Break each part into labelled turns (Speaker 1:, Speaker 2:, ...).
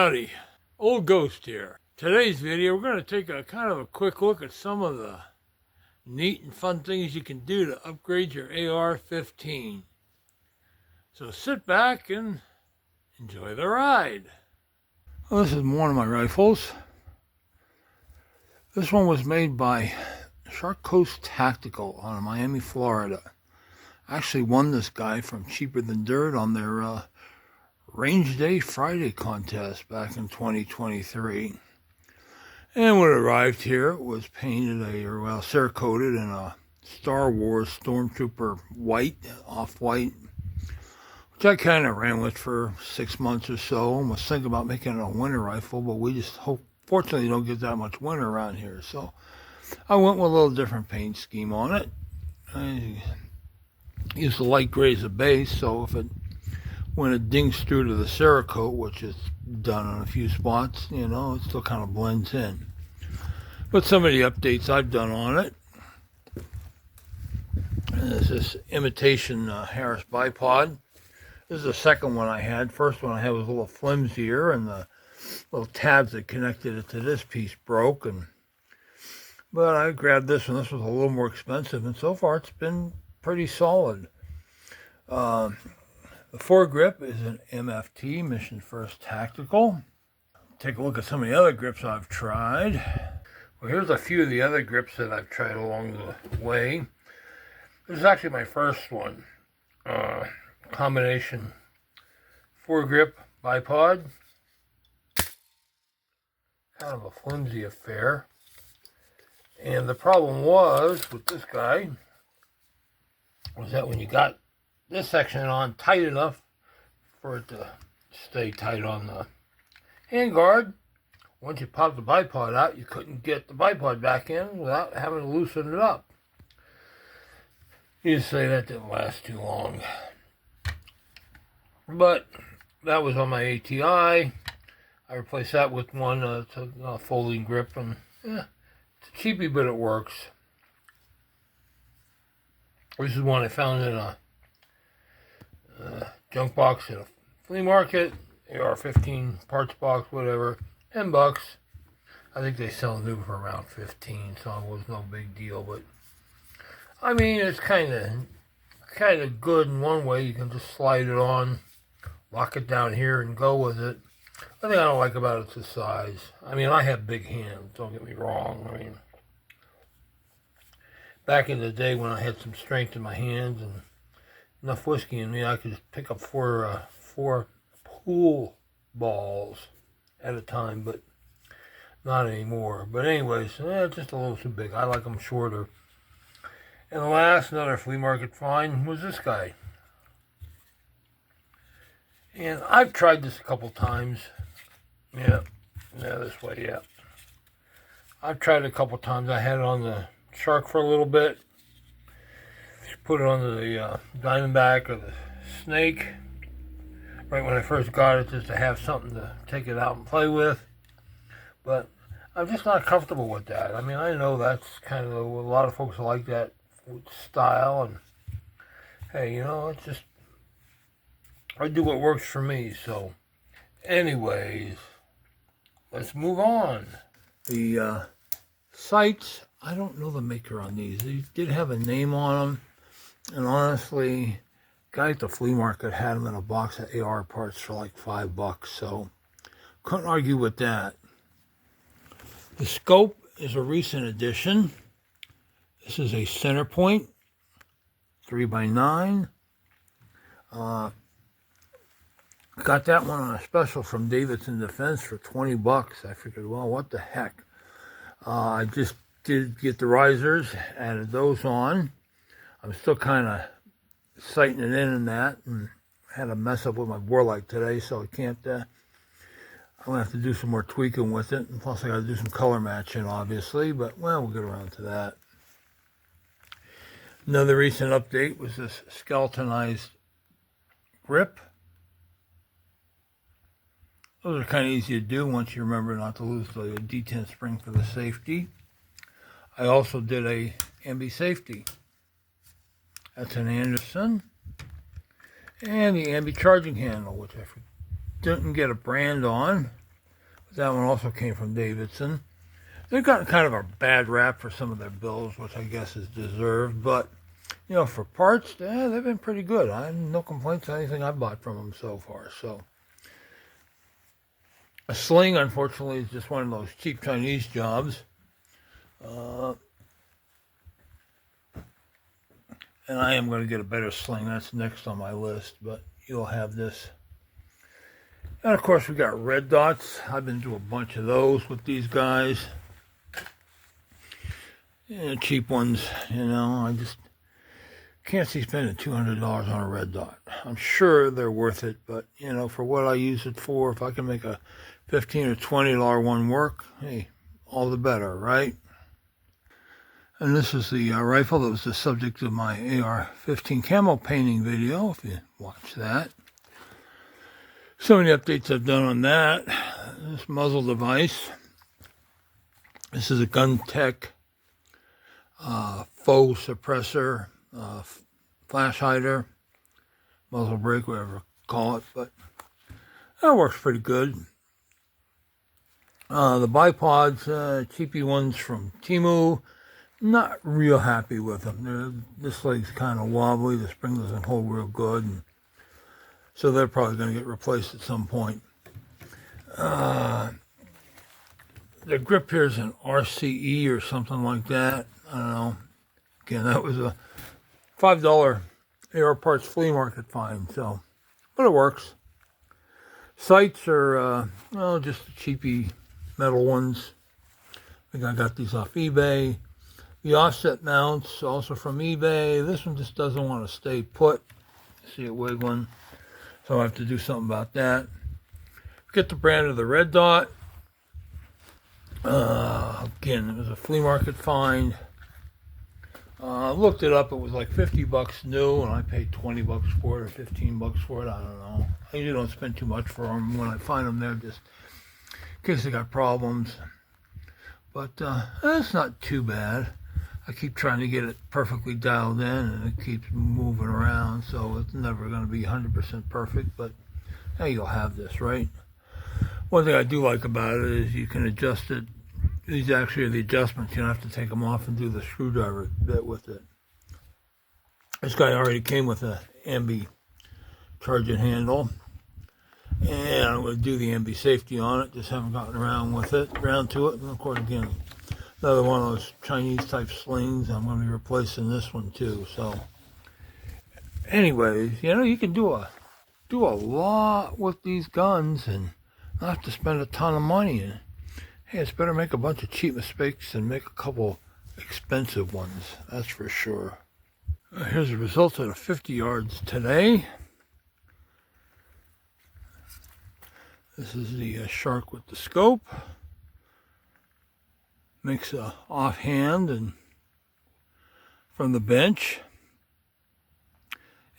Speaker 1: everybody, Old Ghost here. Today's video we're going to take a kind of a quick look at some of the neat and fun things you can do to upgrade your AR-15. So sit back and enjoy the ride. Well, this is one of my rifles. This one was made by Shark Coast Tactical out of Miami, Florida. I actually won this guy from Cheaper Than Dirt on their Range Day Friday contest back in 2023. And when it arrived here, it was painted Cerakoted in a Star Wars Stormtrooper white, off-white, which I kind of ran with for 6 months or so and was thinking about making it a winter rifle, but we just fortunately don't get that much winter around here. So I went with a little different paint scheme on it. I used the light gray as a base, so when it dings through to the Cerakote, which is done on a few spots, it still kind of blends in. But some of the updates I've done on it is this imitation Harris bipod. This is the second one I had. First one I had was a little flimsier, and the little tabs that connected it to this piece broke. But I grabbed this one. This was a little more expensive, and so far it's been pretty solid. The foregrip is an MFT, Mission First Tactical. Take a look at some of the other grips I've tried. Well, here's a few of the other grips that I've tried along the way. This is actually my first one. Combination foregrip bipod. Kind of a flimsy affair. And the problem was with this guy was that when you got this section on tight enough for it to stay tight on the handguard, once you popped the bipod out, you couldn't get the bipod back in without having to loosen it up. You say that didn't last too long. But that was on my ATI. I replaced that with one, it's a folding grip, and it's a cheapie, but it works. This is one I found in a junk box at a flea market, AR-15 parts box, whatever, $10. I think they sell new for around 15, so it was no big deal. But I mean, it's kind of good in one way. You can just slide it on, lock it down here, and go with it. The thing I don't like about it's the size. I mean, I have big hands. Don't get me wrong. I mean, back in the day when I had some strength in my hands and enough whiskey in me, I could just pick up four pool balls at a time, but not anymore. But anyways, just a little too big. I like them shorter. And the last, another flea market find, was this guy. And I've tried this a couple times. Yeah, this way, yeah. I've tried it a couple times. I had it on the Shark for a little bit. Put it on the Diamondback or the Snake right when I first got it, just to have something to take it out and play with. But I'm just not comfortable with that. I mean, I know that's kind of a lot of folks like that style, and hey, it's just, I do what works for me. So anyways, let's move on. The sights, I don't know the maker on these. They did have a name on them. And honestly, guy at the flea market had them in a box of AR parts for like $5, so couldn't argue with that. The scope is a recent addition. This is a center point, 3x9. Got that one on a special from Davidson Defense for $20. I figured, well, what the heck. I just did get the risers, added those on. I'm still kind of sighting it in that, and had a mess up with my bore light today, so I can't, I'm going to have to do some more tweaking with it, and plus I got to do some color matching, obviously, but, well, we'll get around to that. Another recent update was this skeletonized grip. Those are kind of easy to do once you remember not to lose the detent spring for the safety. I also did a ambi safety. That's an Anderson. And the ambi charging handle, which I didn't get a brand on. That one also came from Davidson. They've gotten kind of a bad rap for some of their bills, which I guess is deserved. But, you know, for parts, they've been pretty good. I have no complaints on anything I've bought from them so far. So, a sling, unfortunately, is just one of those cheap Chinese jobs. And I am going to get a better sling. That's next on my list, but you'll have this. And, of course, we got red dots. I've been to a bunch of those with these guys. Yeah, cheap ones, you know. I just can't see spending $200 on a red dot. I'm sure they're worth it, but, you know, for what I use it for, if I can make a $15 or $20 one work, hey, all the better, right? And this is the rifle that was the subject of my AR-15 camo painting video, if you watch that. So many updates I've done on that. This muzzle device. This is a GunTech faux suppressor, flash hider, muzzle brake, whatever you call it, but that works pretty good. The bipods, cheapy ones from Temu, not real happy with them. This leg's kind of wobbly, the spring doesn't hold real good, and so they're probably going to get replaced at some point. The grip here is an RCE or something like that. I don't know. Again, that was a $5 AR parts flea market find, so, but it works. Sights are, well, just the cheapy metal ones. I think I got these off eBay. The offset mounts, also from eBay. This one just doesn't want to stay put. See it wiggling. So I have to do something about that. Get the brand of the red dot. Again, it was a flea market find. Looked it up. It was like $50 new, and I paid $20 for it or $15 for it. I don't know. I usually don't spend too much for them when I find them there, just in case they got problems. But it's not too bad. I keep trying to get it perfectly dialed in, and it keeps moving around, so it's never going to be 100% perfect, but hey, you'll have this, right? One thing I do like about it is you can adjust it. These actually are the adjustments. You don't have to take them off and do the screwdriver bit with it. This guy already came with a ambi charging handle, and I'm going to do the ambi safety on it. Just haven't gotten around to it. And of course, again, another one of those Chinese type slings. I'm going to be replacing this one too. So, anyways, you know, you can do a lot with these guns and not have to spend a ton of money. And hey, it's better make a bunch of cheap mistakes than make a couple expensive ones. That's for sure. Here's the result of the 50 yards today. This is the shark with the scope. Makes a offhand and from the bench.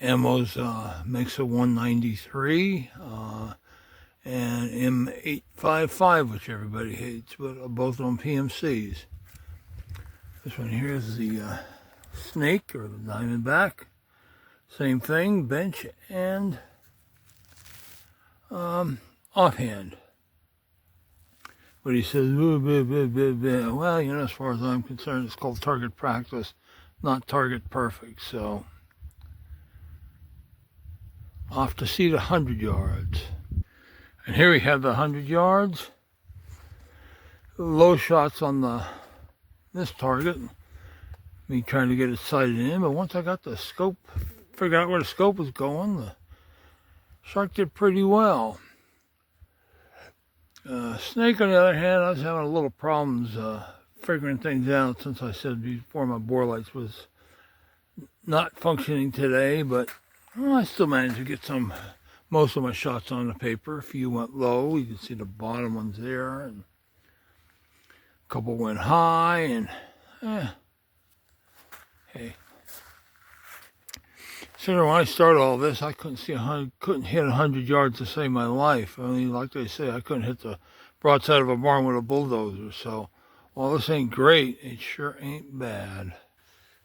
Speaker 1: Ammo's makes a 193 and M855, which everybody hates, but both of them PMCs. This one here is the snake or the diamondback. Same thing, bench and offhand. But he says, well, you know, as far as I'm concerned, it's called target practice, not target perfect. So, off to see the 100 yards. And here we have the 100 yards. Low shots on this target. Me trying to get it sighted in, but once I got the scope, figured out where the scope was going, the shark did pretty well. Snake, on the other hand, I was having a little problems figuring things out, since I said before my bore lights was not functioning today, but I still managed to get most of my shots on the paper. A few went low. You can see the bottom ones there, and a couple went high, and hey. So when I started all this, I couldn't hit 100 yards to save my life. I mean, like they say, I couldn't hit the broadside of a barn with a bulldozer. So, while this ain't great, it sure ain't bad.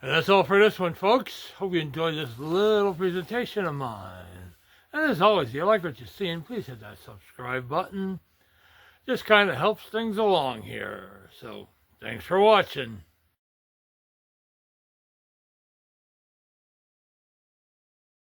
Speaker 1: And that's all for this one, folks. Hope you enjoyed this little presentation of mine. And as always, if you like what you're seeing, please hit that subscribe button. just kind of helps things along here. So thanks for watching.